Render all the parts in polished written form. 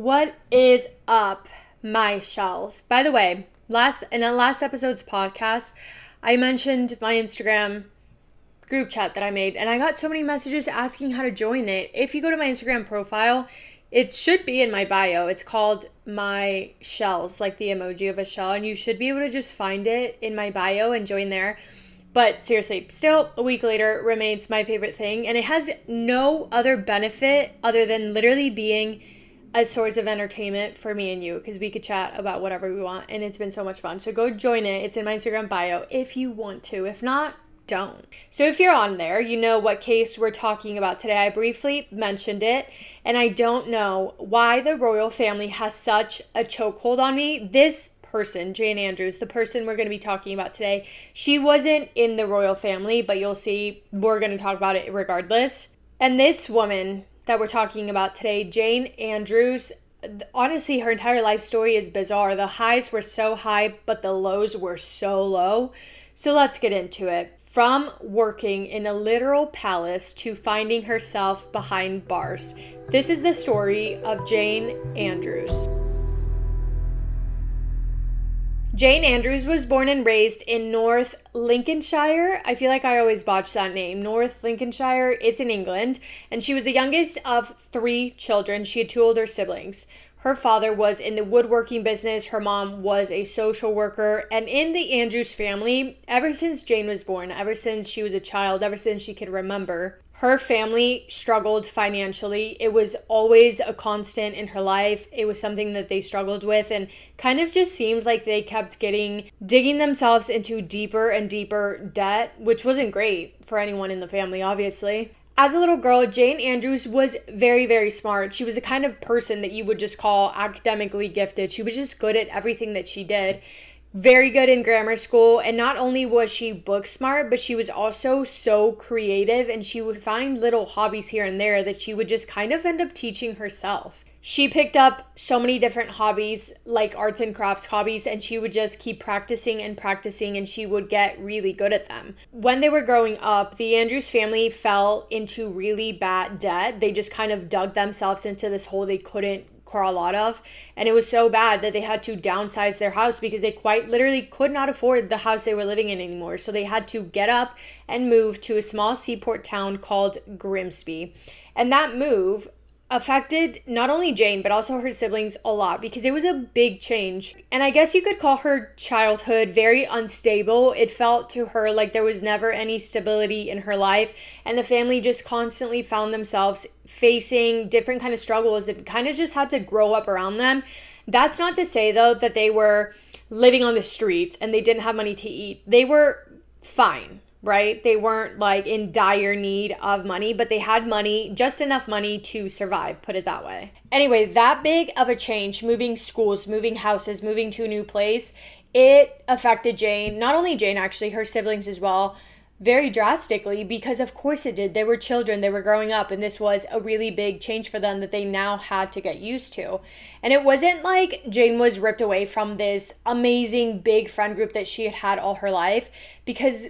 What is up, my shells? By the way, in the last episode's podcast, I mentioned my Instagram group chat that I made, and I got so many messages asking how to join it. If you go to my Instagram profile, it should be in my bio. It's called My Shells, like the emoji of a shell, and you should be able to just find it in my bio and join there. But seriously, still a week later, remains my favorite thing, and it has no other benefit other than literally being a source of entertainment for me and you, because we could chat about whatever we want, and it's been so much fun. So go join it. It's in my Instagram bio if you want to. If not, don't. So if you're on there, you know what case we're talking about today. I briefly mentioned it, and I don't know why the royal family has such a chokehold on me. This person, Jane Andrews, the person we're going to be talking about today, she wasn't in the royal family, but you'll see we're going to talk about it regardless. And this woman that we're talking about today, Jane Andrews, honestly, her entire life story is bizarre. The highs were so high, but the lows were so low. So let's get into it. From working in a literal palace to finding herself behind bars. This is the story of Jane Andrews. Jane Andrews was born and raised in North Lincolnshire. I feel like I always botch that name. North Lincolnshire. It's in England. And she was the youngest of 3 children. She had 2 older siblings. Her father was in the woodworking business. Her mom was a social worker. And in the Andrews family, ever since Jane was born, ever since she was a child, ever since she could remember, her family struggled financially. It was always a constant in her life. It was something that they struggled with, and kind of just seemed like they kept digging themselves into deeper and deeper debt, which wasn't great for anyone in the family, obviously. As a little girl, Jane Andrews was very, very smart. She was the kind of person that you would just call academically gifted. She was just good at everything that she did. Very good in grammar school, and not only was she book smart, but she was also so creative, and she would find little hobbies here and there that she would just kind of end up teaching herself. She picked up so many different hobbies, like arts and crafts hobbies, and she would just keep practicing, and she would get really good at them. When they were growing up, the Andrews family fell into really bad debt. They just kind of dug themselves into this hole they couldn't crawl out of, and it was so bad that they had to downsize their house because they quite literally could not afford the house they were living in anymore. So they had to get up and move to a small seaport town called Grimsby. And that move affected not only Jane, but also her siblings a lot because it was a big change. And I guess you could call her childhood very unstable. It felt to her like there was never any stability in her life, and the family just constantly found themselves facing different kind of struggles and kind of just had to grow up around them. That's not to say, though, that they were living on the streets and they didn't have money to eat. They were fine. Right? They weren't like in dire need of money, but they had money, just enough money to survive, put it that way. Anyway, that big of a change, moving schools, moving houses, moving to a new place, it affected Jane, not only Jane actually, her siblings as well, very drastically, because of course it did. They were children, they were growing up, and this was a really big change for them that they now had to get used to. And it wasn't like Jane was ripped away from this amazing big friend group that she had had all her life, because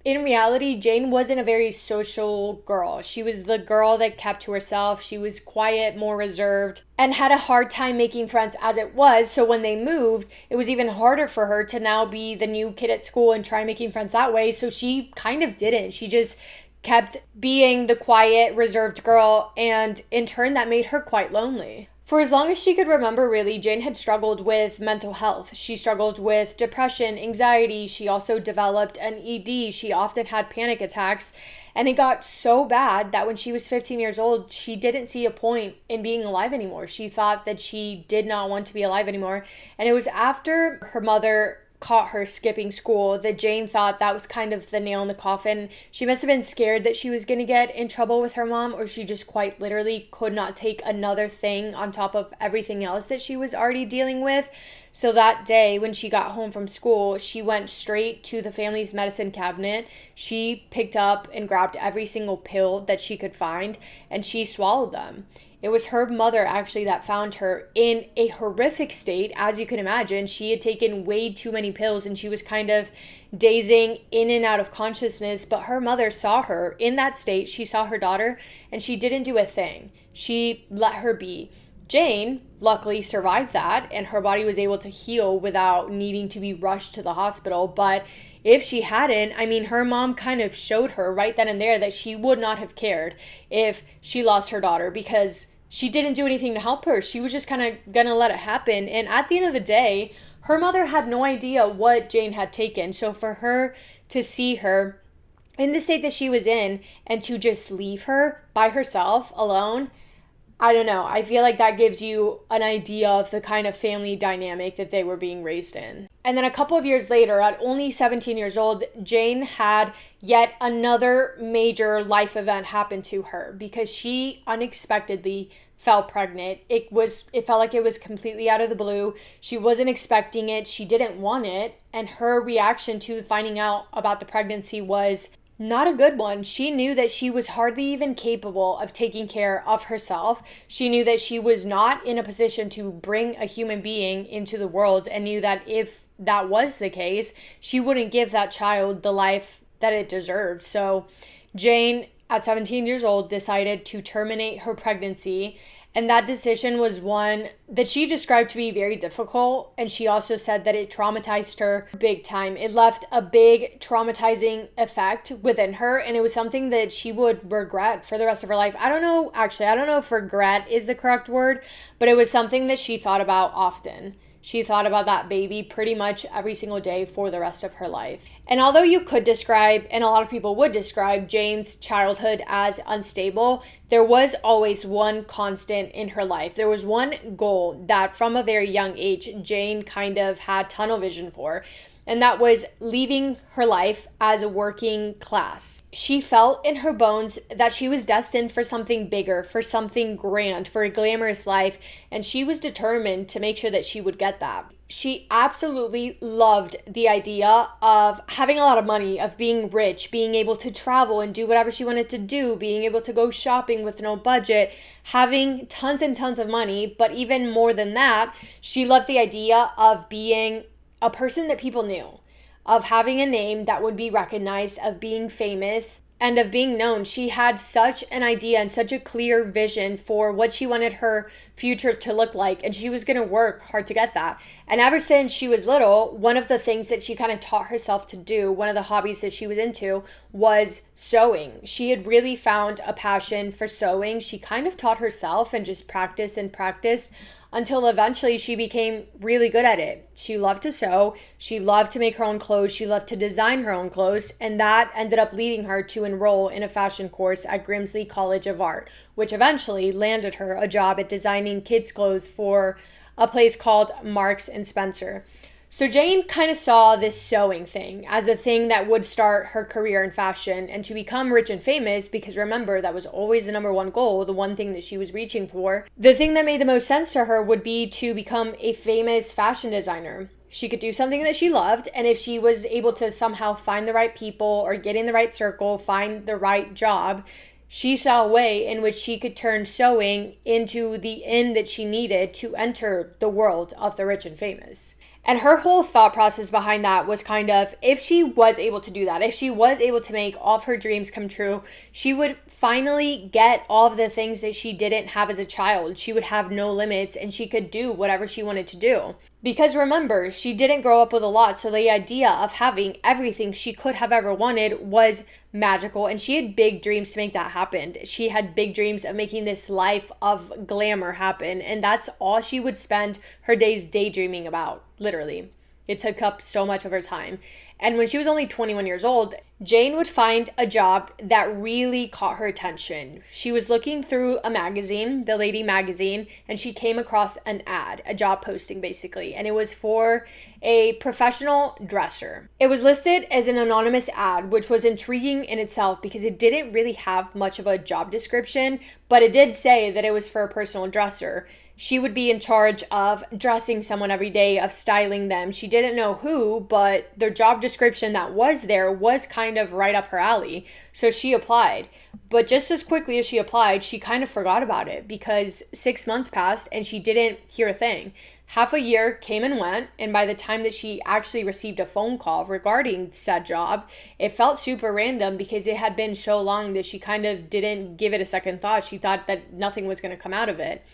in reality, Jane wasn't a very social girl. She was the girl that kept to herself. She was quiet, more reserved, and had a hard time making friends as it was. So when they moved, it was even harder for her to now be the new kid at school and try making friends that way. So she kind of didn't. She just kept being the quiet, reserved girl, and in turn, that made her quite lonely. For as long as she could remember, really, Jane had struggled with mental health. She struggled with depression, anxiety. She also developed an ED. She often had panic attacks. And it got so bad that when she was 15 years old, she didn't see a point in being alive anymore. She thought that she did not want to be alive anymore. And it was after her mother caught her skipping school that Jane thought that was kind of the nail in the coffin. She must have been scared that she was going to get in trouble with her mom, or she just quite literally could not take another thing on top of everything else that she was already dealing with. So that day when she got home from school, she went straight to the family's medicine cabinet. She picked up and grabbed every single pill that she could find, and she swallowed them. It was her mother actually that found her in a horrific state. As you can imagine, she had taken way too many pills and she was kind of dazing in and out of consciousness. But her mother saw her in that state. She saw her daughter and she didn't do a thing. She let her be. Jane luckily survived that, and her body was able to heal without needing to be rushed to the hospital. But if she hadn't, I mean, her mom kind of showed her right then and there that she would not have cared if she lost her daughter, because she didn't do anything to help her. She was just kind of gonna let it happen. And at the end of the day, her mother had no idea what Jane had taken. So for her to see her in the state that she was in and to just leave her by herself alone, I don't know. I feel like that gives you an idea of the kind of family dynamic that they were being raised in. And then a couple of years later, at only 17 years old, Jane had yet another major life event happen to her because she unexpectedly fell pregnant. It felt like it was completely out of the blue. She wasn't expecting it. She didn't want it. And her reaction to finding out about the pregnancy was not a good one. She knew that she was hardly even capable of taking care of herself. She knew that she was not in a position to bring a human being into the world, and knew that if that was the case, she wouldn't give that child the life that it deserved. So Jane, at 17 years old, decided to terminate her pregnancy. And that decision was one that she described to be very difficult. And she also said that it traumatized her big time. It left a big traumatizing effect within her. And it was something that she would regret for the rest of her life. I don't know if regret is the correct word, but it was something that she thought about often. She thought about that baby pretty much every single day for the rest of her life. And although you could describe, and a lot of people would describe, Jane's childhood as unstable, there was always one constant in her life. There was one goal that from a very young age, Jane kind of had tunnel vision for. And that was leaving her life as a working class. She felt in her bones that she was destined for something bigger, for something grand, for a glamorous life, and she was determined to make sure that she would get that. She absolutely loved the idea of having a lot of money, of being rich, being able to travel and do whatever she wanted to do, being able to go shopping with no budget, having tons and tons of money. But even more than that, she loved the idea of being a person that people knew, of having a name that would be recognized, of being famous, and of being known. She had such an idea and such a clear vision for what she wanted her future to look like, and she was going to work hard to get that. And ever since she was little, one of the things that she kind of taught herself to do, one of the hobbies that she was into, was sewing. She had really found a passion for sewing. She kind of taught herself and just practiced and practiced until eventually she became really good at it. She loved to sew. She loved to make her own clothes. She loved to design her own clothes. And that ended up leading her to enroll in a fashion course at Grimsley College of Art, which eventually landed her a job at designing kids' clothes for a place called Marks and Spencer. So Jane kind of saw this sewing thing as a thing that would start her career in fashion and to become rich and famous, because remember, that was always the number one goal, the one thing that she was reaching for. The thing that made the most sense to her would be to become a famous fashion designer. She could do something that she loved, and if she was able to somehow find the right people or get in the right circle, find the right job, she saw a way in which she could turn sewing into the end that she needed to enter the world of the rich and famous. And her whole thought process behind that was kind of, if she was able to do that, if she was able to make all of her dreams come true, she would finally get all of the things that she didn't have as a child. She would have no limits and she could do whatever she wanted to do. Because remember, she didn't grow up with a lot, so the idea of having everything she could have ever wanted was magical, and she had big dreams to make that happen. She had big dreams of making this life of glamour happen, and that's all she would spend her days daydreaming about, literally. It took up so much of her time. And when she was only 21 years old, Jane would find a job that really caught her attention. She was looking through a magazine, the Lady magazine, and she came across an ad, a job posting basically, and it was for a professional dresser. It was listed as an anonymous ad, which was intriguing in itself because it didn't really have much of a job description, but it did say that it was for a personal dresser. She would be in charge of dressing someone every day, of styling them. She didn't know who, but the job description that was there was kind of right up her alley. So she applied. But just as quickly as she applied, she kind of forgot about it because 6 months passed and she didn't hear a thing. Half a year came and went, and by the time that she actually received a phone call regarding said job, it felt super random because it had been so long that she kind of didn't give it a second thought. She thought that nothing was going to come out of it.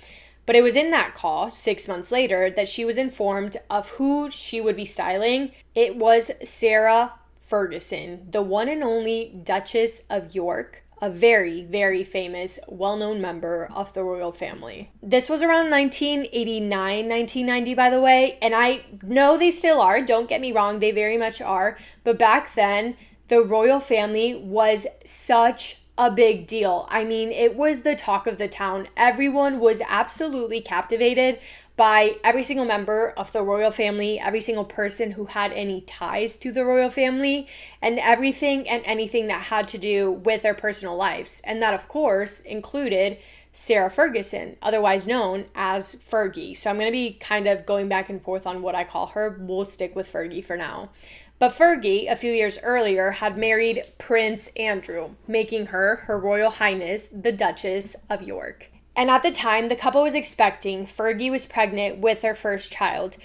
But it was in that call 6 months later that she was informed of who she would be styling. It was Sarah Ferguson, the one and only Duchess of York, a very, very famous, well-known member of the royal family. This was around 1989, 1990, by the way, and I know they still are, don't get me wrong, they very much are, but back then, the royal family was such a big deal. I mean, it was the talk of the town. Everyone was absolutely captivated by every single member of the royal family, every single person who had any ties to the royal family, and everything and anything that had to do with their personal lives. And that, of course, included Sarah Ferguson, otherwise known as Fergie. So I'm going to be kind of going back and forth on what I call her. We'll stick with Fergie for now. But Fergie, a few years earlier, had married Prince Andrew, making her Her Royal Highness, the Duchess of York. And at the time the couple was expecting, Fergie was pregnant with their first child.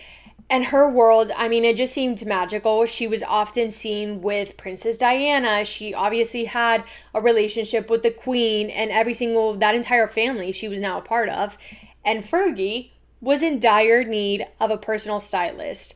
And her world, I mean, it just seemed magical. She was often seen with Princess Diana. She obviously had a relationship with the Queen and that entire family she was now a part of. And Fergie was in dire need of a personal stylist.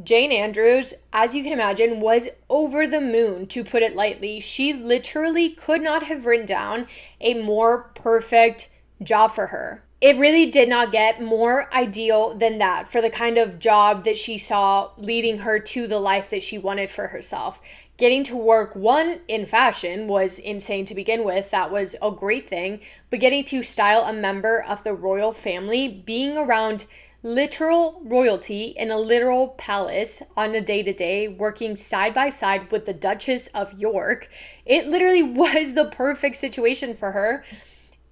Jane Andrews, as you can imagine, was over the moon, to put it lightly. She literally could not have written down a more perfect job for her. It really did not get more ideal than that for the kind of job that she saw leading her to the life that she wanted for herself. Getting to work, one, in fashion was insane to begin with. That was a great thing. But getting to style a member of the royal family, being around literal royalty in a literal palace on a day-to-day, working side by side with the Duchess of York, it literally was the perfect situation for her.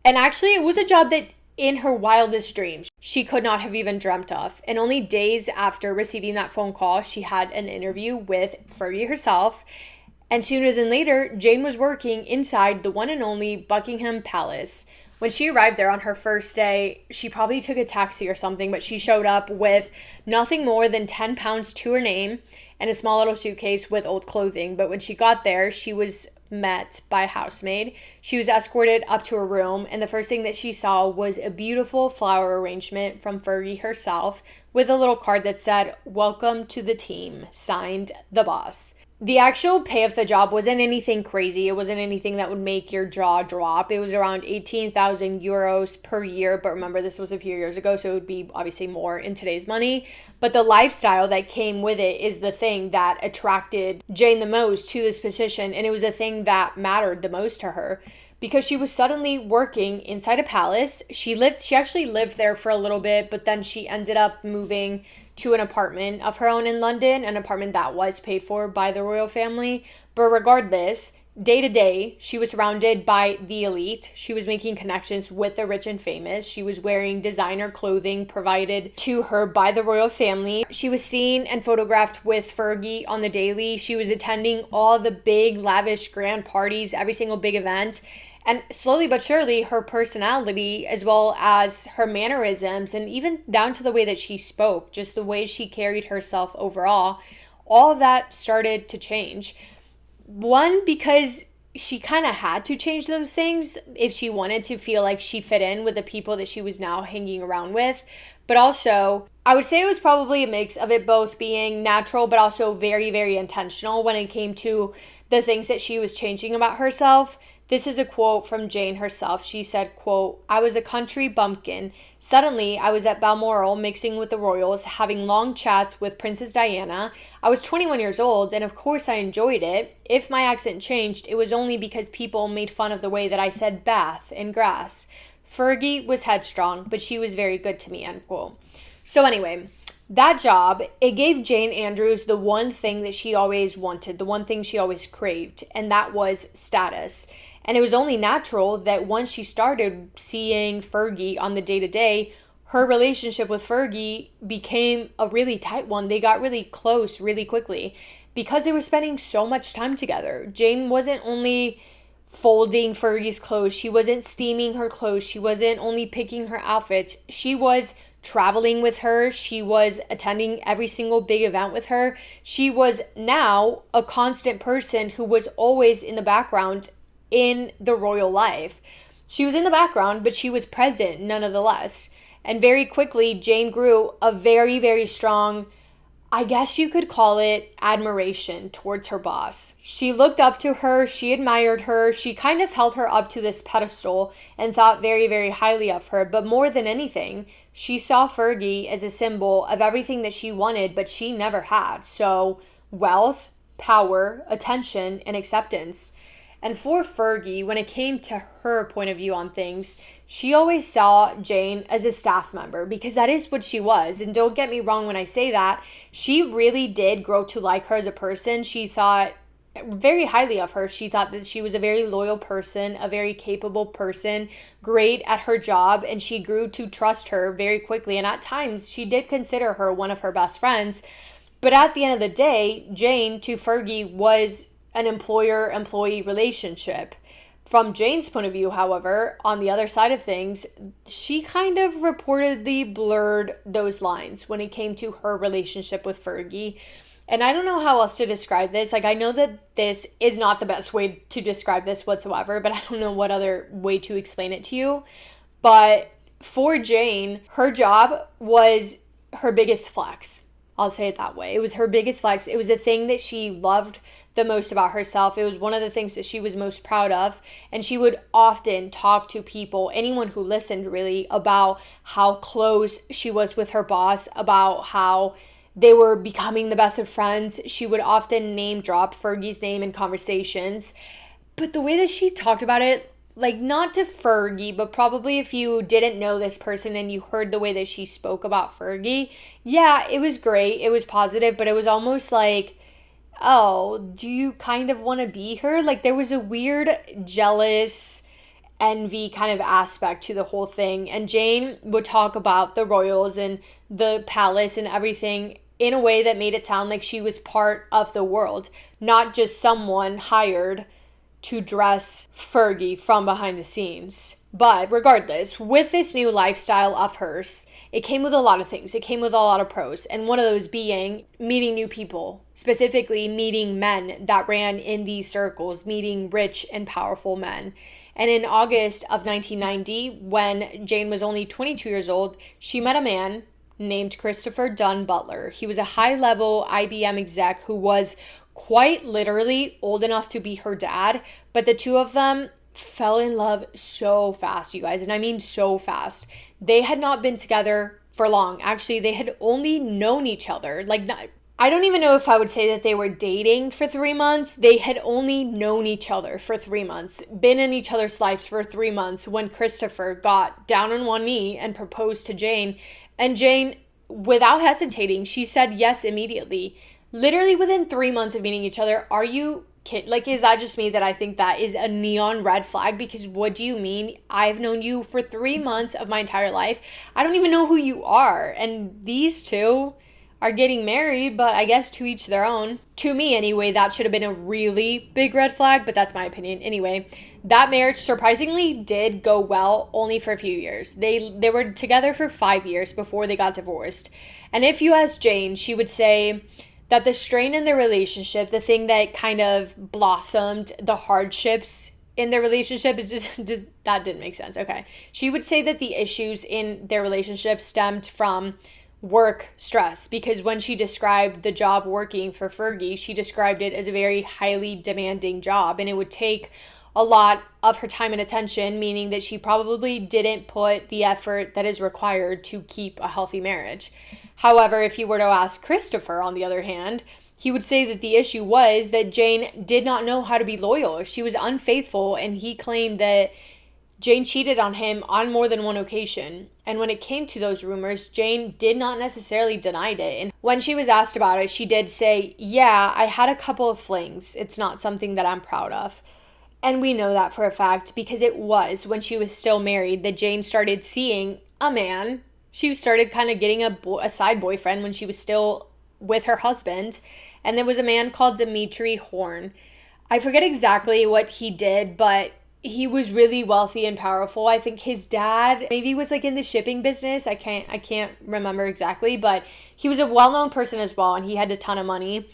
And actually, it was a job that in her wildest dreams, she could not have even dreamt of. And only days after receiving that phone call, she had an interview with Fergie herself. And sooner than later, Jane was working inside the one and only Buckingham Palace. When she arrived there on her first day, she probably took a taxi or something, but she showed up with nothing more than 10 pounds to her name and a small little suitcase with old clothing. But when she got there, she was met by a housemaid. She was escorted up to her room, and the first thing that she saw was a beautiful flower arrangement from Fergie herself with a little card that said, "Welcome to the team, signed the boss." The actual pay of the job wasn't anything crazy. It wasn't anything that would make your jaw drop. It was around 18,000 euros per year. But remember, this was a few years ago, so it would be obviously more in today's money. But the lifestyle that came with it is the thing that attracted Jane the most to this position. And it was the thing that mattered the most to her, because she was suddenly working inside a palace. She actually lived there for a little bit, but then she ended up moving to an apartment of her own in London, an apartment that was paid for by the royal family. But regardless, day to day, she was surrounded by the elite. She was making connections with the rich and famous. She was wearing designer clothing provided to her by the royal family. She was seen and photographed with Fergie on the daily. She was attending all the big, lavish, grand parties, every single big event. And slowly but surely, her personality, as well as her mannerisms, and even down to the way that she spoke, just the way she carried herself overall, all of that started to change. One, because she kind of had to change those things if she wanted to feel like she fit in with the people that she was now hanging around with. But also, I would say it was probably a mix of it both being natural, but also very, very intentional when it came to the things that she was changing about herself. This is a quote from Jane herself. She said, quote, "I was a country bumpkin. Suddenly, I was at Balmoral mixing with the royals, having long chats with Princess Diana. I was 21 years old, and of course I enjoyed it. If my accent changed, it was only because people made fun of the way that I said bath and grass. Fergie was headstrong, but she was very good to me," end quote. So anyway, that job, it gave Jane Andrews the one thing that she always wanted, the one thing she always craved, and that was status. And it was only natural that once she started seeing Fergie on the day-to-day, her relationship with Fergie became a really tight one. They got really close really quickly because they were spending so much time together. Jane wasn't only folding Fergie's clothes. She wasn't steaming her clothes. She wasn't only picking her outfits. She was traveling with her. She was attending every single big event with her. She was now a constant person who was always in the background in the royal life. She was in the background, but she was present nonetheless. And very quickly, Jane grew a very, very strong, I guess you could call it, admiration towards her boss. She looked up to her, she admired her, she kind of held her up to this pedestal and thought very, very highly of her. But more than anything, she saw Fergie as a symbol of everything that she wanted, but she never had. So, wealth, power, attention, and acceptance. And for Fergie, when it came to her point of view on things, she always saw Jane as a staff member because that is what she was. And don't get me wrong when I say that, she really did grow to like her as a person. She thought very highly of her. She thought that she was a very loyal person, a very capable person, great at her job, and she grew to trust her very quickly. And at times, she did consider her one of her best friends. But at the end of the day, Jane to Fergie was an employer-employee relationship. From Jane's point of view, however, on the other side of things, she kind of reportedly blurred those lines when it came to her relationship with Fergie. And I don't know how else to describe this. Like, I know that this is not the best way to describe this whatsoever, but I don't know what other way to explain it to you. But for Jane, her job was her biggest flex. I'll say it that way. It was her biggest flex. It was the thing that she loved the most about herself. It was one of the things that she was most proud of. And she would often talk to people, anyone who listened really, about how close she was with her boss, about how they were becoming the best of friends. She would often name drop Fergie's name in conversations. But the way that she talked about it, like, not to Fergie, but probably if you didn't know this person and you heard the way that she spoke about Fergie, yeah, it was great. It was positive, but it was almost like, oh, do you kind of want to be her? Like, there was a weird, jealous, envy kind of aspect to the whole thing. And Jane would talk about the royals and the palace and everything in a way that made it sound like she was part of the world, not just someone hired to dress Fergie from behind the scenes. But regardless, with this new lifestyle of hers, it came with a lot of things. It came with a lot of pros. And one of those being meeting new people, specifically meeting men that ran in these circles, meeting rich and powerful men. And in August of 1990, when Jane was only 22 years old, she met a man named Christopher Dunn Butler. He was a high-level IBM exec who was quite literally old enough to be her dad, but the two of them fell in love so fast, you guys, and I mean so fast. They had not been together for long. Actually, they had only known each other. I don't even know if I would say that they were dating for 3 months. They had only known each other for 3 months, been in each other's lives for 3 months when Christopher got down on one knee and proposed to Jane. And Jane, without hesitating, she said yes immediately. Literally within 3 months of meeting each other. Are you kidding? Like, is that just me that I think that is a neon red flag? Because what do you mean? I've known you for 3 months of my entire life. I don't even know who you are. And these two are getting married, but I guess to each their own. To me, anyway, that should have been a really big red flag, but that's my opinion. Anyway, that marriage surprisingly did go well only for a few years. They were together for 5 years before they got divorced. And if you ask Jane, she would say that the strain in their relationship, the thing that kind of blossomed the hardships in their relationship is just that didn't make sense. Okay. She would say that the issues in their relationship stemmed from work stress, because when she described the job working for Fergie, she described it as a very highly demanding job, and it would take a lot of her time and attention, meaning that she probably didn't put the effort that is required to keep a healthy marriage. However, if you were to ask Christopher, on the other hand, he would say that the issue was that Jane did not know how to be loyal. She was unfaithful, and he claimed that Jane cheated on him on more than one occasion. And when it came to those rumors, Jane did not necessarily deny it. And when she was asked about it, she did say, yeah, I had a couple of flings. It's not something that I'm proud of. And we know that for a fact because it was when she was still married that Jane started seeing a man. She started kind of getting a side boyfriend when she was still with her husband. And there was a man called Dimitri Horn. I forget exactly what he did, but he was really wealthy and powerful. I think his dad maybe was like in the shipping business. I can't remember exactly, but he was a well-known person as well, and he had a ton of money.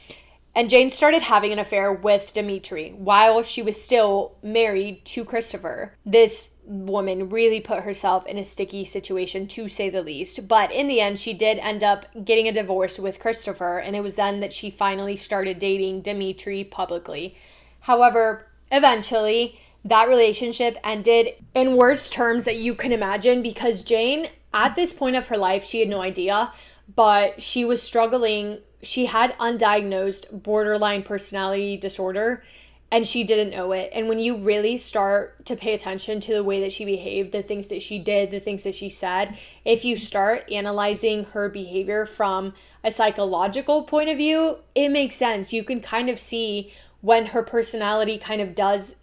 And Jane started having an affair with Dimitri while she was still married to Christopher. This woman really put herself in a sticky situation, to say the least. But in the end, she did end up getting a divorce with Christopher, and it was then that she finally started dating Dimitri publicly. However, eventually, that relationship ended in worse terms that you can imagine, because Jane, at this point of her life, she had no idea, but she was struggling. She had undiagnosed borderline personality disorder, and she didn't know it. And when you really start to pay attention to the way that she behaved, the things that she did, the things that she said, if you start analyzing her behavior from a psychological point of view, it makes sense. You can kind of see when her personality kind of does,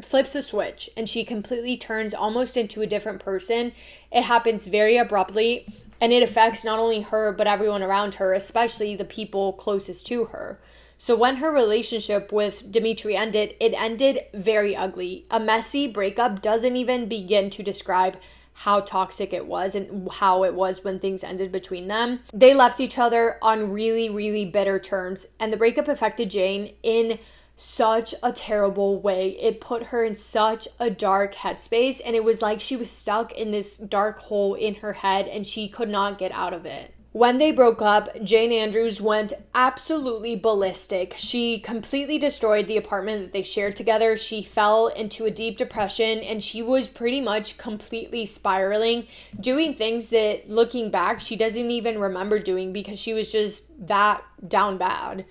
flips a switch and she completely turns almost into a different person. It happens very abruptly, and it affects not only her, but everyone around her, especially the people closest to her. So when her relationship with Dimitri ended, it ended very ugly. A messy breakup doesn't even begin to describe how toxic it was and how it was when things ended between them. They left each other on really, really bitter terms, and the breakup affected Jane in such a terrible way. It put her in such a dark headspace, and it was like she was stuck in this dark hole in her head and she could not get out of it. When they broke up, Jane Andrews went absolutely ballistic. She completely destroyed the apartment that they shared together. She fell into a deep depression, and she was pretty much completely spiraling, doing things that, looking back, she doesn't even remember doing because she was just that down bad.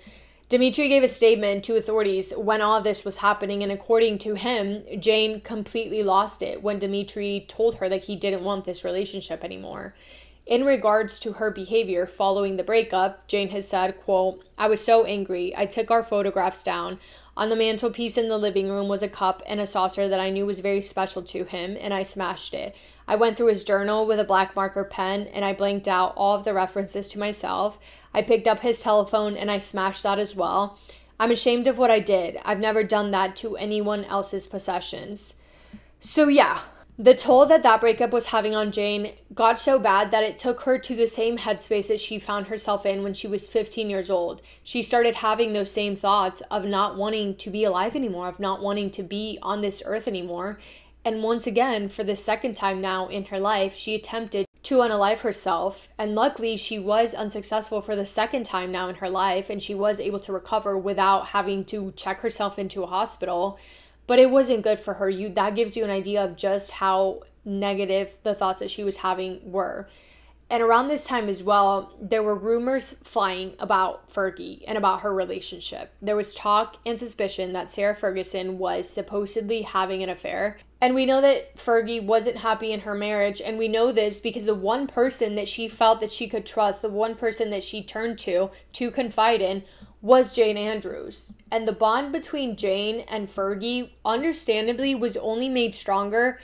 Dimitri gave a statement to authorities when all of this was happening, and according to him, Jane completely lost it when Dimitri told her that he didn't want this relationship anymore. In regards to her behavior following the breakup, Jane has said, quote, "I was so angry. I took our photographs down. On the mantelpiece in the living room was a cup and a saucer that I knew was very special to him, and I smashed it. I went through his journal with a black marker pen, and I blanked out all of the references to myself. I picked up his telephone, and I smashed that as well. I'm ashamed of what I did. I've never done that to anyone else's possessions." So yeah, the toll that breakup was having on Jane got so bad that it took her to the same headspace that she found herself in when she was 15 years old. She started having those same thoughts of not wanting to be alive anymore, of not wanting to be on this earth anymore. And once again, for the second time now in her life, she attempted to unalive herself. And luckily, she was unsuccessful for the second time now in her life, and she was able to recover without having to check herself into a hospital. But it wasn't good for her. That gives you an idea of just how negative the thoughts that she was having were. And around this time as well, there were rumors flying about Fergie and about her relationship. There was talk and suspicion that Sarah Ferguson was supposedly having an affair. And we know that Fergie wasn't happy in her marriage. And we know this because the one person that she felt that she could trust, the one person that she turned to confide in, was Jane Andrews. And the bond between Jane and Fergie, understandably, was only made stronger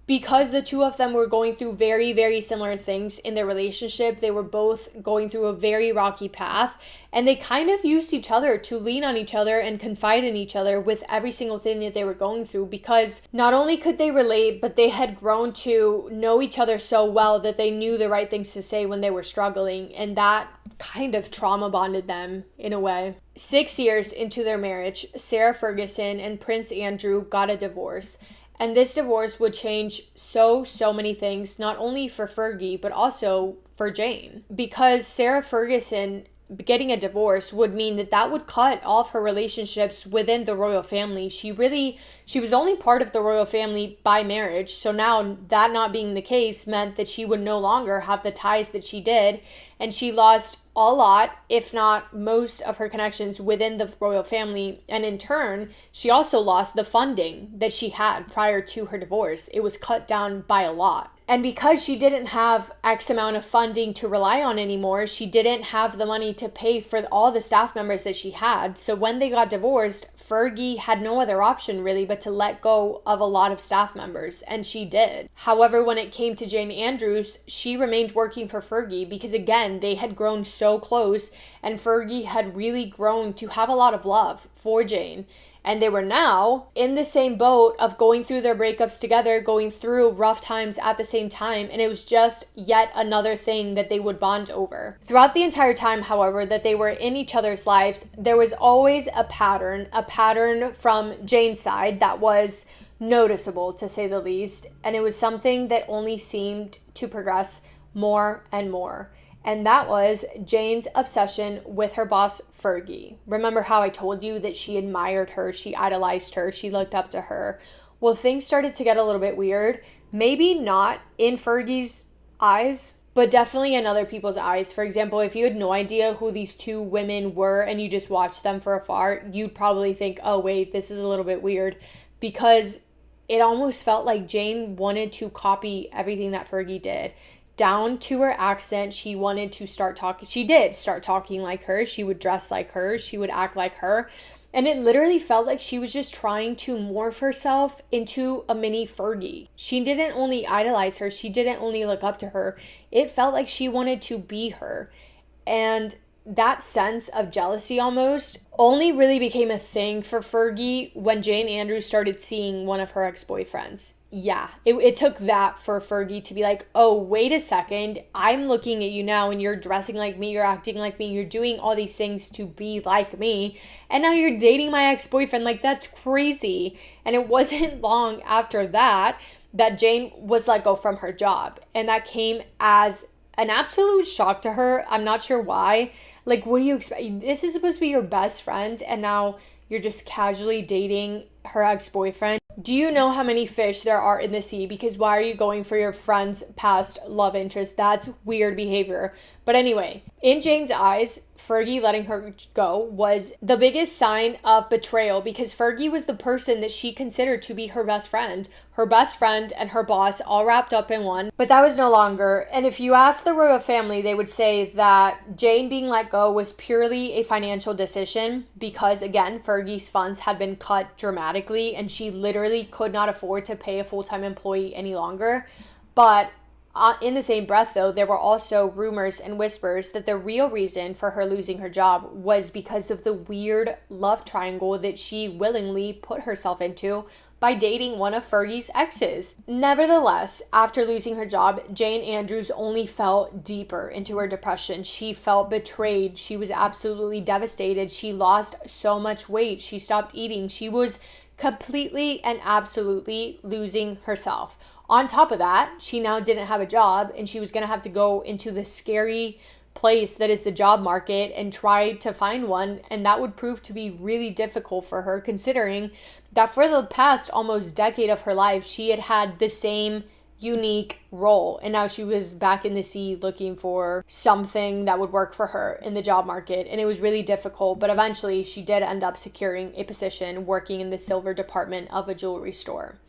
because the two of them were going through very, very similar things in their relationship. They were both going through a very rocky path, and they kind of used each other to lean on each other and confide in each other with every single thing that they were going through, because not only could they relate, but they had grown to know each other so well that they knew the right things to say when they were struggling, and that kind of trauma bonded them in a way. 6 years into their marriage, Sarah Ferguson and Prince Andrew got a divorce. And this divorce would change so many things, not only for Fergie, but also for Jane. Because Sarah Ferguson getting a divorce would mean that would cut all of her relationships within the royal family. She was only part of the royal family by marriage. So now that not being the case meant that she would no longer have the ties that she did. And she lost a lot, if not most, of her connections within the royal family. And in turn, she also lost the funding that she had prior to her divorce. It was cut down by a lot. And because she didn't have X amount of funding to rely on anymore, she didn't have the money to pay for all the staff members that she had. So when they got divorced, Fergie had no other option really but to let go of a lot of staff members, and she did. However, when it came to Jane Andrews, she remained working for Fergie because, again, they had grown so close, and Fergie had really grown to have a lot of love for Jane. And they were now in the same boat of going through their breakups together, going through rough times at the same time. And it was just yet another thing that they would bond over. Throughout the entire time, however, that they were in each other's lives, there was always a pattern from Jane's side that was noticeable, to say the least. And it was something that only seemed to progress more and more. And that was Jane's obsession with her boss, Fergie. Remember how I told you that she admired her, she idolized her, she looked up to her? Well, things started to get a little bit weird. Maybe not in Fergie's eyes, but definitely in other people's eyes. For example, if you had no idea who these two women were and you just watched them from afar, you'd probably think, oh, wait, this is a little bit weird, because it almost felt like Jane wanted to copy everything that Fergie did. Down to her accent, she wanted to start talking. She did start talking like her. She would dress like her. She would act like her. And it literally felt like she was just trying to morph herself into a mini Fergie. She didn't only idolize her. She didn't only look up to her. It felt like she wanted to be her. And that sense of jealousy almost only really became a thing for Fergie when Jane Andrews started seeing one of her ex-boyfriends. Yeah, it took that for Fergie to be like, oh, wait a second, I'm looking at you now and you're dressing like me, you're acting like me, you're doing all these things to be like me, and now you're dating my ex-boyfriend. Like, that's crazy. And it wasn't long after that Jane was let go from her job. And that came as an absolute shock to her. I'm not sure why. Like, what do you expect? This is supposed to be your best friend, and now you're just casually dating her ex-boyfriend. Do you know how many fish there are in the sea? Because why are you going for your friend's past love interest? That's weird behavior. But anyway, in Jane's eyes, Fergie letting her go was the biggest sign of betrayal, because Fergie was the person that she considered to be her best friend. Her best friend and her boss all wrapped up in one. But that was no longer. And if you ask the royal family, they would say that Jane being let go was purely a financial decision because, again, Fergie's funds had been cut dramatically and she literally could not afford to pay a full-time employee any longer. But in the same breath, though, there were also rumors and whispers that the real reason for her losing her job was because of the weird love triangle that she willingly put herself into by dating one of Fergie's exes. Nevertheless, after losing her job, Jane Andrews only fell deeper into her depression. She felt betrayed. She was absolutely devastated. She lost so much weight. She stopped eating. She was completely and absolutely losing herself. On top of that, she now didn't have a job and she was going to have to go into the scary place that is the job market and try to find one. And that would prove to be really difficult for her, considering that for the past almost decade of her life, she had had the same unique role. And now she was back in the sea looking for something that would work for her in the job market. And it was really difficult. But eventually she did end up securing a position working in the silver department of a jewelry store.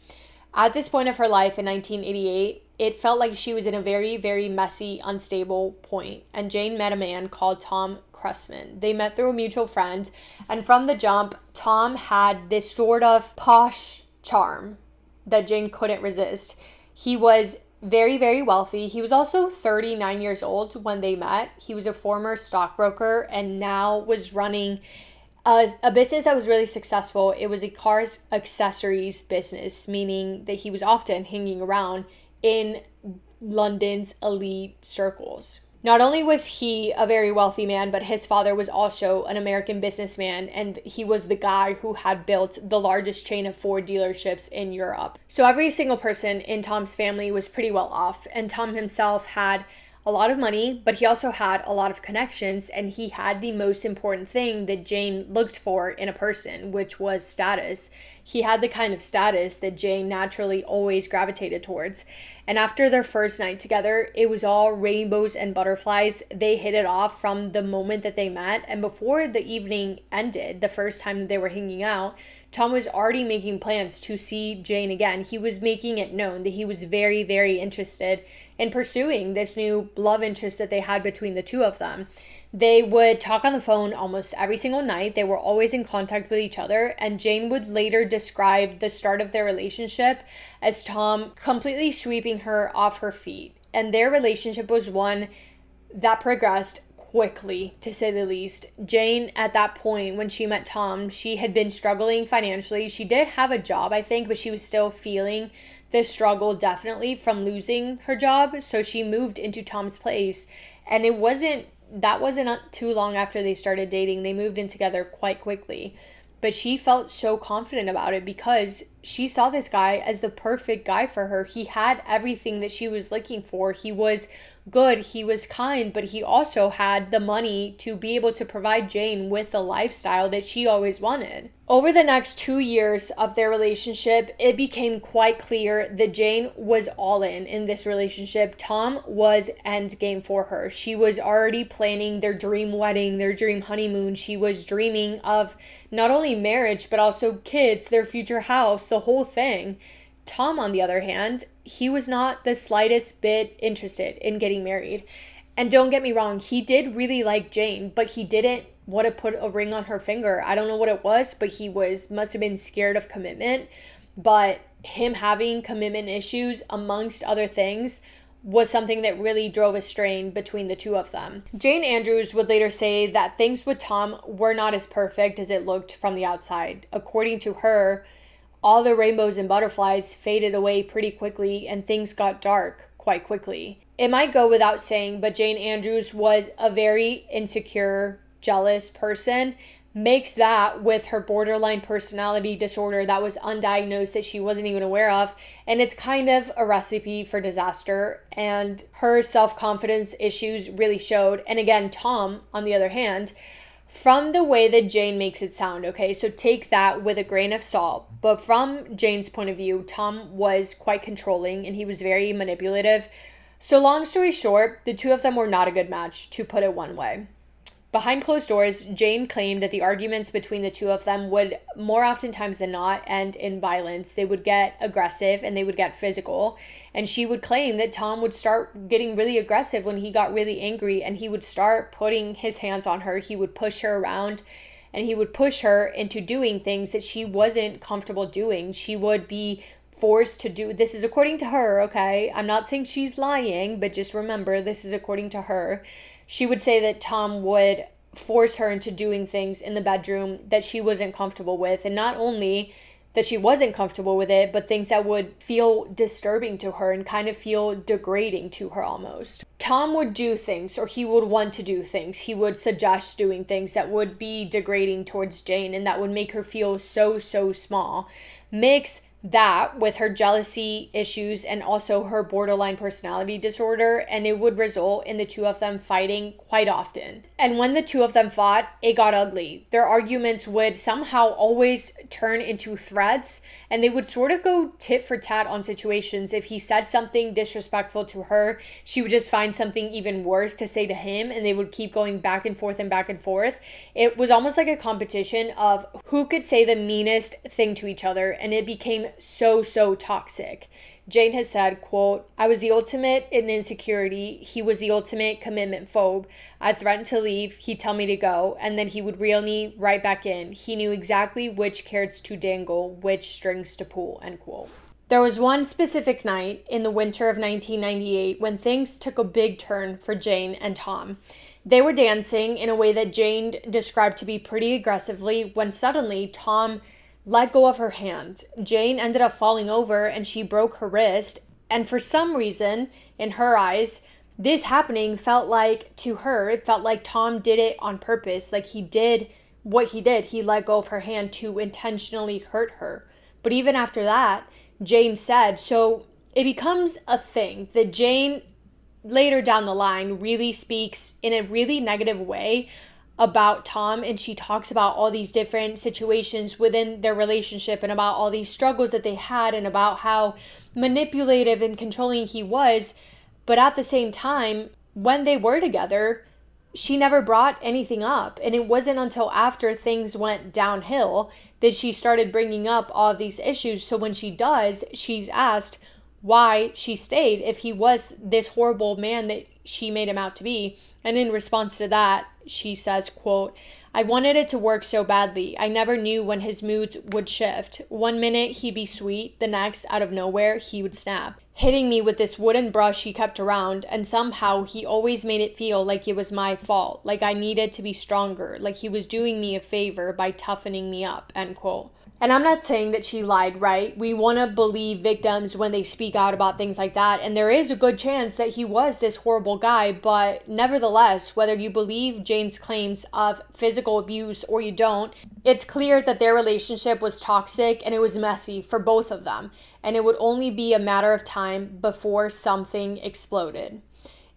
At this point of her life in 1988, it felt like she was in a very, very messy, unstable point. And Jane met a man called Tom Cressman. They met through a mutual friend. And from the jump, Tom had this sort of posh charm that Jane couldn't resist. He was very, very wealthy. He was also 39 years old when they met. He was a former stockbroker and now was running a business that was really successful. It was a cars accessories business, meaning that he was often hanging around in London's elite circles. Not only was he a very wealthy man, but his father was also an American businessman, and he was the guy who had built the largest chain of Ford dealerships in Europe. So every single person in Tom's family was pretty well off, and Tom himself had a lot of money, but he also had a lot of connections, and he had the most important thing that Jane looked for in a person, which was status. He had the kind of status that Jane naturally always gravitated towards. And after their first night together, it was all rainbows and butterflies. They hit it off from the moment that they met. And before the evening ended, the first time that they were hanging out, Tom was already making plans to see Jane again. He was making it known that he was very, very interested in pursuing this new love interest that they had between the two of them. They would talk on the phone almost every single night. They were always in contact with each other, and Jane would later describe the start of their relationship as Tom completely sweeping her off her feet. And their relationship was one that progressed quickly, to say the least. Jane, at that point, when she met Tom, she had been struggling financially. She did have a job, I think, but she was still feeling the struggle definitely from losing her job. So she moved into Tom's place, and that wasn't too long after they started dating. They moved in together quite quickly. But she felt so confident about it because she saw this guy as the perfect guy for her. He had everything that she was looking for. He was good, he was kind, but he also had the money to be able to provide Jane with the lifestyle that she always wanted. Over the next 2 years of their relationship, it became quite clear that Jane was all in this relationship. Tom was endgame for her. She was already planning their dream wedding, their dream honeymoon. She was dreaming of not only marriage, but also kids, their future house, the whole thing. Tom, on the other hand, he was not the slightest bit interested in getting married. And don't get me wrong, he did really like Jane, but he didn't want to put a ring on her finger. I don't know what it was, but he must have been scared of commitment. But him having commitment issues, amongst other things, was something that really drove a strain between the two of them. Jane Andrews would later say that things with Tom were not as perfect as it looked from the outside. According to her, all the rainbows and butterflies faded away pretty quickly and things got dark quite quickly. It might go without saying, but Jane Andrews was a very insecure, jealous person. Mix that with her borderline personality disorder that was undiagnosed, that she wasn't even aware of, and it's kind of a recipe for disaster. And her self-confidence issues really showed. And again, Tom, on the other hand, from the way that Jane makes it sound, okay, so take that with a grain of salt. But from Jane's point of view, Tom was quite controlling and he was very manipulative. So long story short, the two of them were not a good match, to put it one way. Behind closed doors, Jane claimed that the arguments between the two of them would, more oftentimes than not, end in violence. They would get aggressive and they would get physical. And she would claim that Tom would start getting really aggressive when he got really angry, and he would start putting his hands on her. He would push her around and he would push her into doing things that she wasn't comfortable doing. She would be forced to do, this is according to her, okay? I'm not saying she's lying, but just remember, this is according to her. She would say that Tom would force her into doing things in the bedroom that she wasn't comfortable with. And not only that she wasn't comfortable with it, but things that would feel disturbing to her and kind of feel degrading to her almost. Tom would do things, or he would want to do things. He would suggest doing things that would be degrading towards Jane and that would make her feel so small. Mix that with her jealousy issues and also her borderline personality disorder, and it would result in the two of them fighting quite often. And when the two of them fought, it got ugly. Their arguments would somehow always turn into threats, and they would sort of go tit for tat on situations. If he said something disrespectful to her, she would just find something even worse to say to him, and they would keep going back and forth and back and forth. It was almost like a competition of who could say the meanest thing to each other, and it became so toxic. Jane has said, quote, "I was the ultimate in insecurity. He was the ultimate commitment phobe. I threatened to leave. He'd tell me to go, and then he would reel me right back in. He knew exactly which carrots to dangle, which strings to pull," end quote. There was one specific night in the winter of 1998 when things took a big turn for Jane and Tom. They were dancing in a way that Jane described to be pretty aggressively when suddenly Tom let go of her hand. Jane ended up falling over and she broke her wrist. And for some reason, in her eyes, this happening felt like, to her, it felt like Tom did it on purpose. Like he did what he did. He let go of her hand to intentionally hurt her. But even after that, Jane said, so it becomes a thing that Jane later down the line really speaks in a really negative way about Tom, and she talks about all these different situations within their relationship and about all these struggles that they had and about how manipulative and controlling he was. But at the same time, when they were together, she never brought anything up. And it wasn't until after things went downhill that she started bringing up all of these issues. So when she does, she's asked why she stayed if he was this horrible man that she made him out to be. And in response to that, she says, quote, "I wanted it to work so badly. I never knew when his moods would shift. One minute he'd be sweet, the next, out of nowhere, he would snap, hitting me with this wooden brush he kept around, and somehow he always made it feel like it was my fault, like I needed to be stronger, like he was doing me a favor by toughening me up," end quote. And I'm not saying that she lied, right? We want to believe victims when they speak out about things like that. And there is a good chance that he was this horrible guy. But nevertheless, whether you believe Jane's claims of physical abuse or you don't, it's clear that their relationship was toxic and it was messy for both of them. And it would only be a matter of time before something exploded.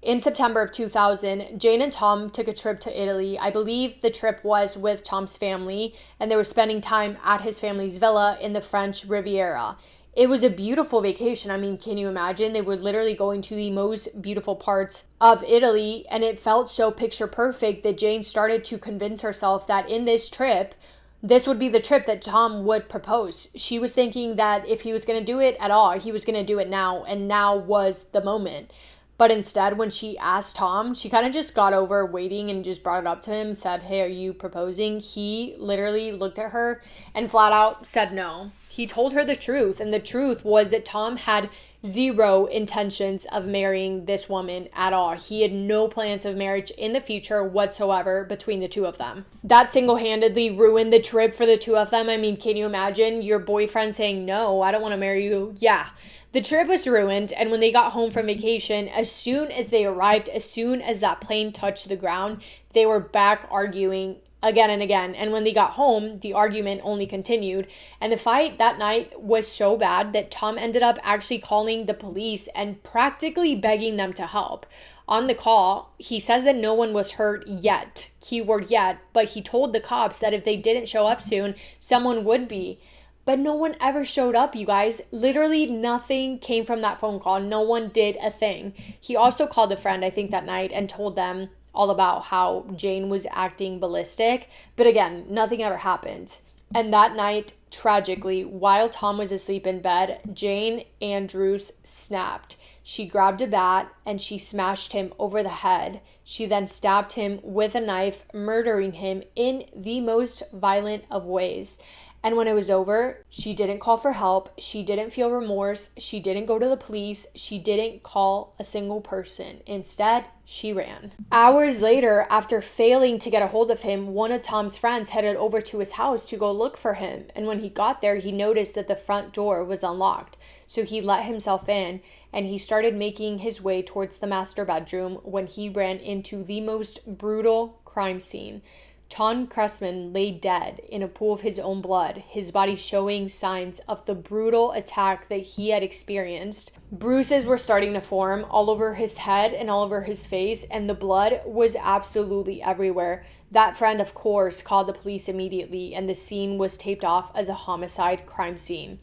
In September of 2000, Jane and Tom took a trip to Italy. I believe the trip was with Tom's family, and they were spending time at his family's villa in the French Riviera. It was a beautiful vacation. I mean, can you imagine? They were literally going to the most beautiful parts of Italy, and it felt so picture perfect that Jane started to convince herself that in this trip, this would be the trip that Tom would propose. She was thinking that if he was going to do it at all, he was going to do it now, and now was the moment. But instead, when she asked Tom, she kind of just got over waiting and just brought it up to him, said, "Hey, are you proposing?" He literally looked at her and flat out said no. He told her the truth, and the truth was that Tom had zero intentions of marrying this woman at all. He had no plans of marriage in the future whatsoever between the two of them. That single-handedly ruined the trip for the two of them. I mean, can you imagine your boyfriend saying, "No, I don't want to marry you"? Yeah. The trip was ruined, and when they got home from vacation, as soon as they arrived, as soon as that plane touched the ground, they were back arguing again and again. And when they got home, the argument only continued. And the fight that night was so bad that Tom ended up actually calling the police and practically begging them to help. On the call, he says that no one was hurt yet, keyword yet, but he told the cops that if they didn't show up soon, someone would be. But no one ever showed up, you guys. Literally nothing came from that phone call. No one did a thing. He also called a friend, I think, that night and told them all about how Jane was acting ballistic. But again, nothing ever happened. And that night, tragically, while Tom was asleep in bed, Jane Andrews snapped. She grabbed a bat and she smashed him over the head. She then stabbed him with a knife, murdering him in the most violent of ways. And when it was over, she didn't call for help. She didn't feel remorse. She didn't go to the police. She didn't call a single person. Instead, she ran. Hours later, after failing to get a hold of him, one of Tom's friends headed over to his house to go look for him. And when he got there, he noticed that the front door was unlocked. So he let himself in and he started making his way towards the master bedroom when he ran into the most brutal crime scene. Tom Cressman lay dead in a pool of his own blood, his body showing signs of the brutal attack that he had experienced. Bruises were starting to form all over his head and all over his face, and the blood was absolutely everywhere. That friend, of course, called the police immediately, and the scene was taped off as a homicide crime scene.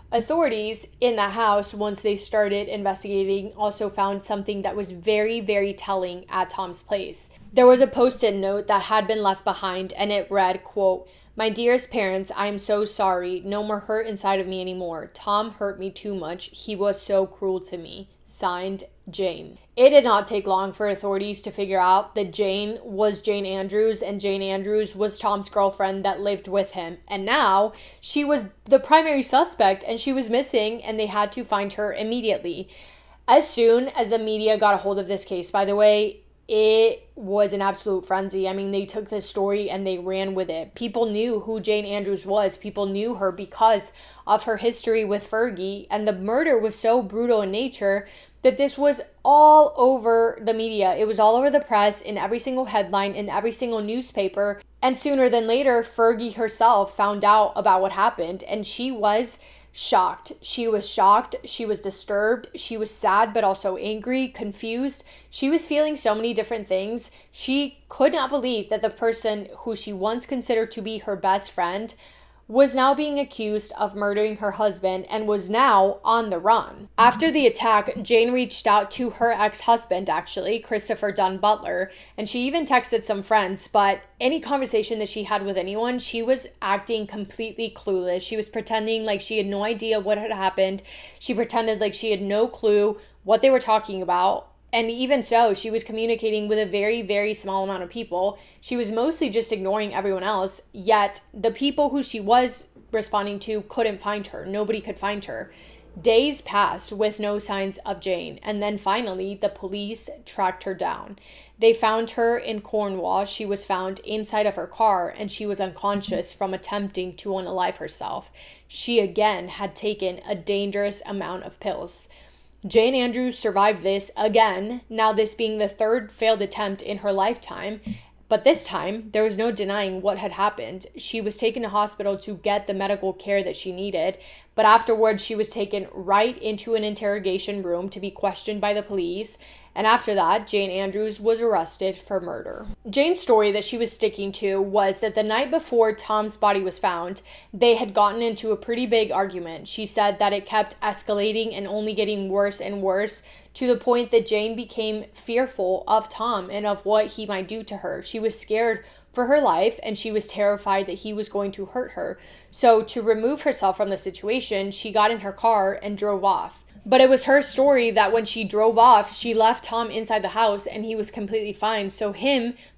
Authorities in the house, once they started investigating, also found something that was very, very telling at Tom's place. There was a post-it note that had been left behind, and it read, quote, "My dearest parents, I am so sorry. No more hurt inside of me anymore. Tom hurt me too much. He was so cruel to me. Signed, Jane." It did not take long for authorities to figure out that Jane was Jane Andrews, and Jane Andrews was Tom's girlfriend that lived with him. And now she was the primary suspect, and she was missing, and they had to find her immediately. As soon as the media got a hold of this case, by the way, it was an absolute frenzy. I mean, they took this story and they ran with it. People knew who Jane Andrews was. People knew her because of her history with Fergie, and the murder was so brutal in nature that this was all over the media. It was all over the press, in every single headline, in every single newspaper. And sooner than later, Fergie herself found out about what happened, and she was shocked. She was shocked. She was disturbed. She was sad, but also angry, confused. She was feeling so many different things. She could not believe that the person who she once considered to be her best friend was now being accused of murdering her husband and was now on the run. After the attack, Jane reached out to her ex-husband, actually, Christopher Dunn Butler, and she even texted some friends, but any conversation that she had with anyone, she was acting completely clueless. She was pretending like she had no idea what had happened. She pretended like she had no clue what they were talking about. And even so, she was communicating with a very, very small amount of people. She was mostly just ignoring everyone else, yet the people who she was responding to couldn't find her. Nobody could find her. Days passed with no signs of Jane, and then finally the police tracked her down. They found her in Cornwall. She was found inside of her car and she was unconscious from attempting to unalive herself. She again had taken a dangerous amount of pills. Jane Andrews survived this again, now this being the third failed attempt in her lifetime. But this time, there was no denying what had happened. She was taken to hospital to get the medical care that she needed, but afterwards she was taken right into an interrogation room to be questioned by the police. And after that, Jane Andrews was arrested for murder. Jane's story that she was sticking to was that the night before Tom's body was found, they had gotten into a pretty big argument. She said that it kept escalating and only getting worse and worse, to the point that Jane became fearful of Tom and of what he might do to her. She was scared for her life and she was terrified that he was going to hurt her. So to remove herself from the situation, she got in her car and drove off. But it was her story that when she drove off, she left Tom inside the house and he was completely fine. So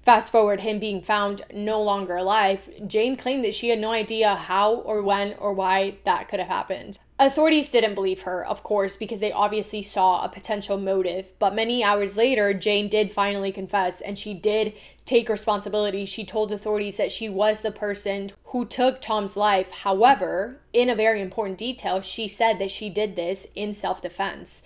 fast forward, him being found no longer alive, Jane claimed that she had no idea how or when or why that could have happened. Authorities didn't believe her, of course, because they obviously saw a potential motive. But many hours later, Jane did finally confess and she did take responsibility. She told authorities that she was the person who took Tom's life. However, in a very important detail, she said that she did this in self-defense.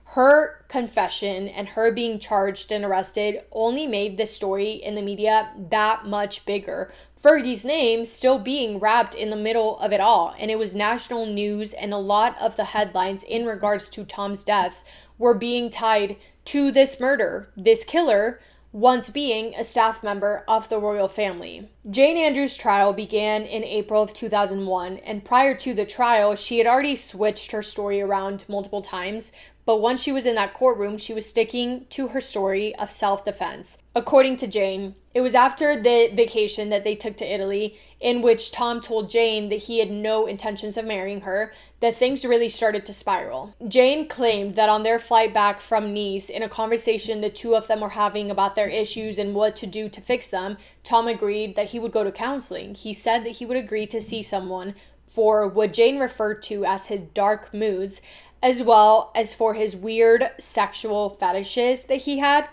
Her confession and her being charged and arrested only made the story in the media that much bigger. Fergie's name still being wrapped in the middle of it all, and it was national news, and a lot of the headlines in regards to Tom's deaths were being tied to this murder, this killer once being a staff member of the royal family. Jane Andrews' trial began in April of 2001, and prior to the trial, she had already switched her story around multiple times, but once she was in that courtroom, she was sticking to her story of self-defense. According to Jane, it was after the vacation that they took to Italy, in which Tom told Jane that he had no intentions of marrying her, that things really started to spiral. Jane claimed that on their flight back from Nice, in a conversation the two of them were having about their issues and what to do to fix them, Tom agreed that he would go to counseling. He said that he would agree to see someone for what Jane referred to as his dark moods, as well as for his weird sexual fetishes that he had, ?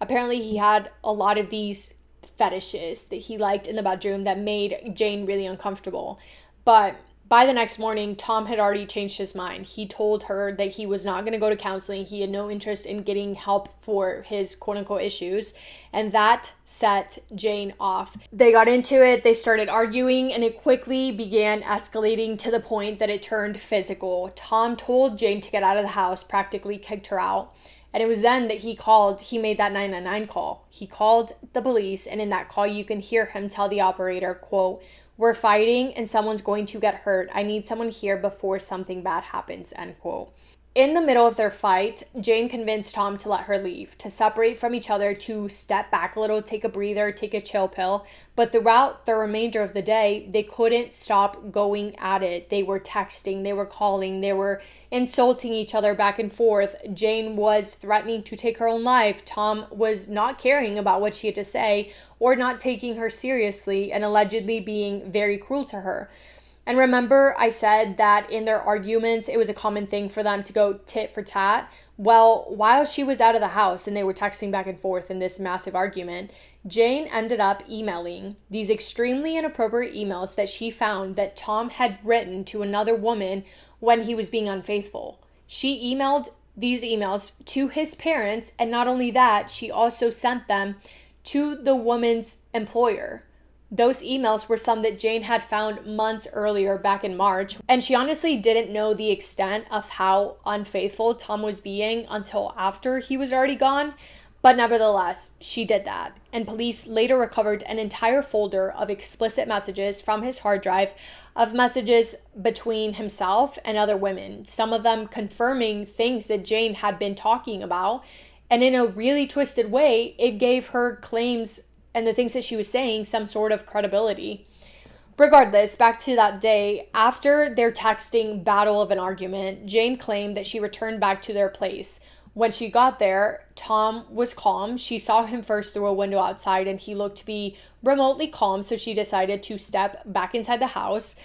Apparently he had a lot of these fetishes that he liked in the bedroom that made Jane really uncomfortable. But by the next morning, Tom had already changed his mind. He told her that he was not going to go to counseling. He had no interest in getting help for his quote-unquote issues, and that set Jane off. They got into it, they started arguing, and it quickly began escalating to the point that it turned physical. Tom told Jane to get out of the house, practically kicked her out. And it was then that he made that 999 call. He called the police, and in that call, you can hear him tell the operator, quote, "We're fighting and someone's going to get hurt. I need someone here before something bad happens," end quote. In the middle of their fight, Jane convinced Tom to let her leave, to separate from each other, to step back a little, take a breather, take a chill pill. But throughout the remainder of the day, they couldn't stop going at it. They were texting, they were calling, they were insulting each other back and forth. Jane was threatening to take her own life. Tom was not caring about what she had to say or not taking her seriously and allegedly being very cruel to her. And remember, I said that in their arguments, it was a common thing for them to go tit for tat. Well, while she was out of the house and they were texting back and forth in this massive argument, Jane ended up emailing these extremely inappropriate emails that she found that Tom had written to another woman when he was being unfaithful. She emailed these emails to his parents, and not only that, she also sent them to the woman's employer. Those emails were some that Jane had found months earlier back in March, and she honestly didn't know the extent of how unfaithful Tom was being until after he was already gone. But nevertheless, she did that, and police later recovered an entire folder of explicit messages from his hard drive of messages between himself and other women, some of them confirming things that Jane had been talking about, and in a really twisted way, it gave her claims and the things that she was saying some sort of credibility. Regardless, back to that day, after their texting battle of an argument, Jane claimed that she returned back to their place. When she got there, Tom was calm. She saw him first through a window outside and he looked to be remotely calm, so she decided to step back inside the house.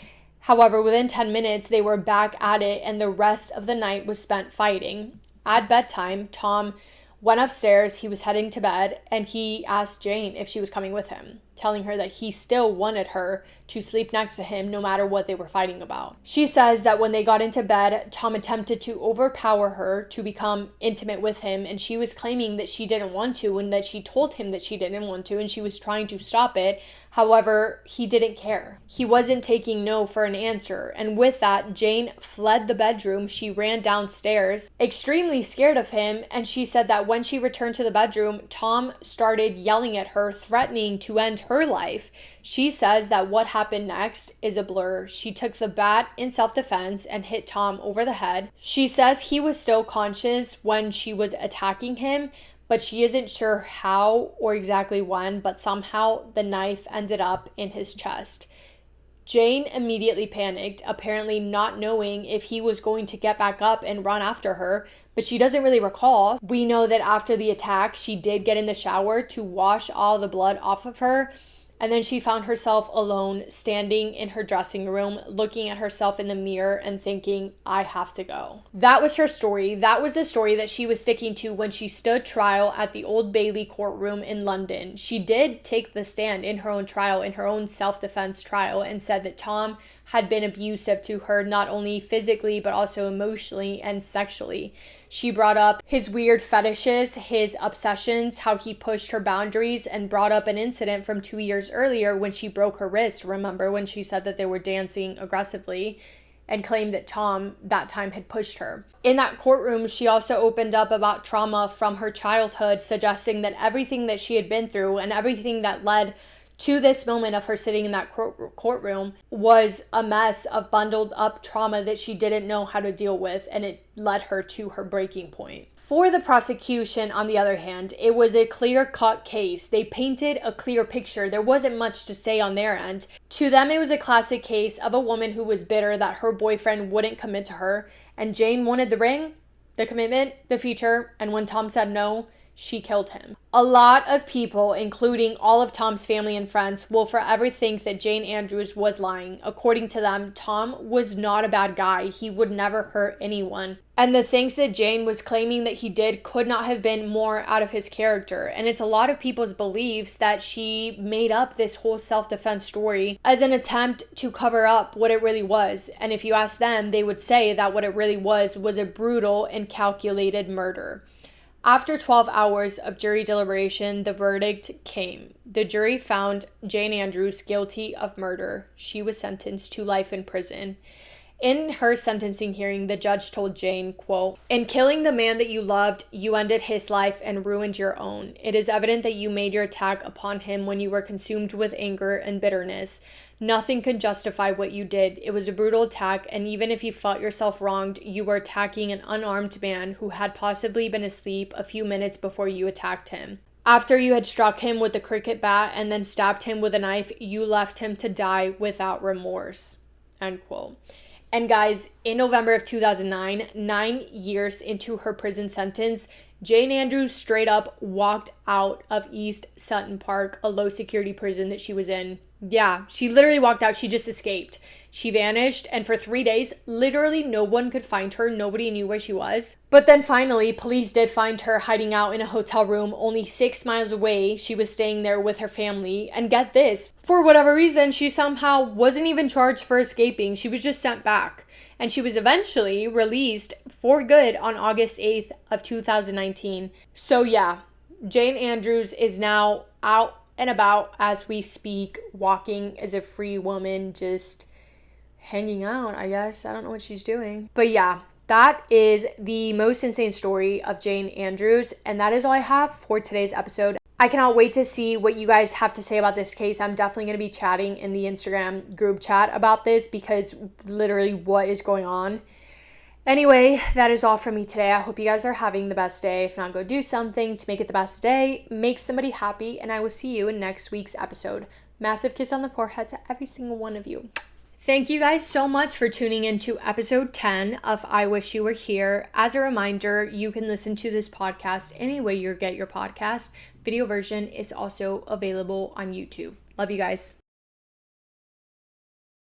However, within 10 minutes, they were back at it and the rest of the night was spent fighting. At bedtime, Tom went upstairs. He was heading to bed, and he asked Jane if she was coming with him, telling her that he still wanted her to sleep next to him no matter what they were fighting about. She says that when they got into bed, Tom attempted to overpower her to become intimate with him, and she was claiming that she didn't want to and that she told him that she didn't want to and she was trying to stop it. However, he didn't care. He wasn't taking no for an answer, and with that, Jane fled the bedroom. She ran downstairs, extremely scared of him, and she said that when she returned to the bedroom, Tom started yelling at her, threatening to end her life. She says that what happened next is a blur. She took the bat in self-defense and hit Tom over the head. She says he was still conscious when she was attacking him, but she isn't sure how or exactly when, but somehow the knife ended up in his chest. Jane immediately panicked, apparently not knowing if he was going to get back up and run after her, but she doesn't really recall. We know that after the attack, she did get in the shower to wash all the blood off of her, and then she found herself alone, standing in her dressing room, looking at herself in the mirror and thinking, I have to go. That was her story. That was the story that she was sticking to when she stood trial at the Old Bailey courtroom in London. She did take the stand in her own trial, in her own self-defense trial, and said that Tom had been abusive to her, not only physically, but also emotionally and sexually. She brought up his weird fetishes, his obsessions, how he pushed her boundaries, and brought up an incident from 2 years earlier when she broke her wrist. Remember when she said that they were dancing aggressively, and claimed that Tom that time had pushed her. In that courtroom, she also opened up about trauma from her childhood, suggesting that everything that she had been through and everything that led to this moment of her sitting in that courtroom was a mess of bundled up trauma that she didn't know how to deal with, and it led her to her breaking point. For the prosecution, on the other hand, it was a clear-cut case. They painted a clear picture. There wasn't much to say on their end. To them, it was a classic case of a woman who was bitter that her boyfriend wouldn't commit to her, and Jane wanted the ring, the commitment, the future, and when Tom said no, she killed him. A lot of people, including all of Tom's family and friends, will forever think that Jane Andrews was lying. According to them, Tom was not a bad guy. He would never hurt anyone. And the things that Jane was claiming that he did could not have been more out of his character. And it's a lot of people's beliefs that she made up this whole self-defense story as an attempt to cover up what it really was. And if you ask them, they would say that what it really was a brutal and calculated murder. After 12 hours of jury deliberation, the verdict came. The jury found Jane Andrews guilty of murder. She was sentenced to life in prison. In her sentencing hearing, the judge told Jane, quote, "In killing the man that you loved, you ended his life and ruined your own. It is evident that you made your attack upon him when you were consumed with anger and bitterness. Nothing could justify what you did. It was a brutal attack, and even if you felt yourself wronged, you were attacking an unarmed man who had possibly been asleep a few minutes before you attacked him. After you had struck him with the cricket bat and then stabbed him with a knife, you left him to die without remorse." End quote. And guys, in November of 2009, 9 years into her prison sentence, Jane Andrews straight up walked out of East Sutton Park, a low security prison that she was in. Yeah, she literally walked out. She just escaped. She vanished, and for 3 days, literally no one could find her. Nobody knew where she was. But then finally, police did find her hiding out in a hotel room only 6 miles away. She was staying there with her family. And get this, for whatever reason, she somehow wasn't even charged for escaping. She was just sent back. And she was eventually released for good on August 8th of 2019. So yeah, Jane Andrews is now out and about as we speak, walking as a free woman, just hanging out, I guess. I don't know what she's doing. But yeah, that is the most insane story of Jane Andrews. And that is all I have for today's episode. I cannot wait to see what you guys have to say about this case. I'm definitely going to be chatting in the Instagram group chat about this because literally what is going on. Anyway, that is all from me today. I hope you guys are having the best day. If not, go do something to make it the best day. Make somebody happy, and I will see you in next week's episode. Massive kiss on the forehead to every single one of you. Thank you guys so much for tuning into episode 10 of I Wish You Were Here. As a reminder, you can listen to this podcast any way you get your podcast. Video version is also available on YouTube. Love you guys.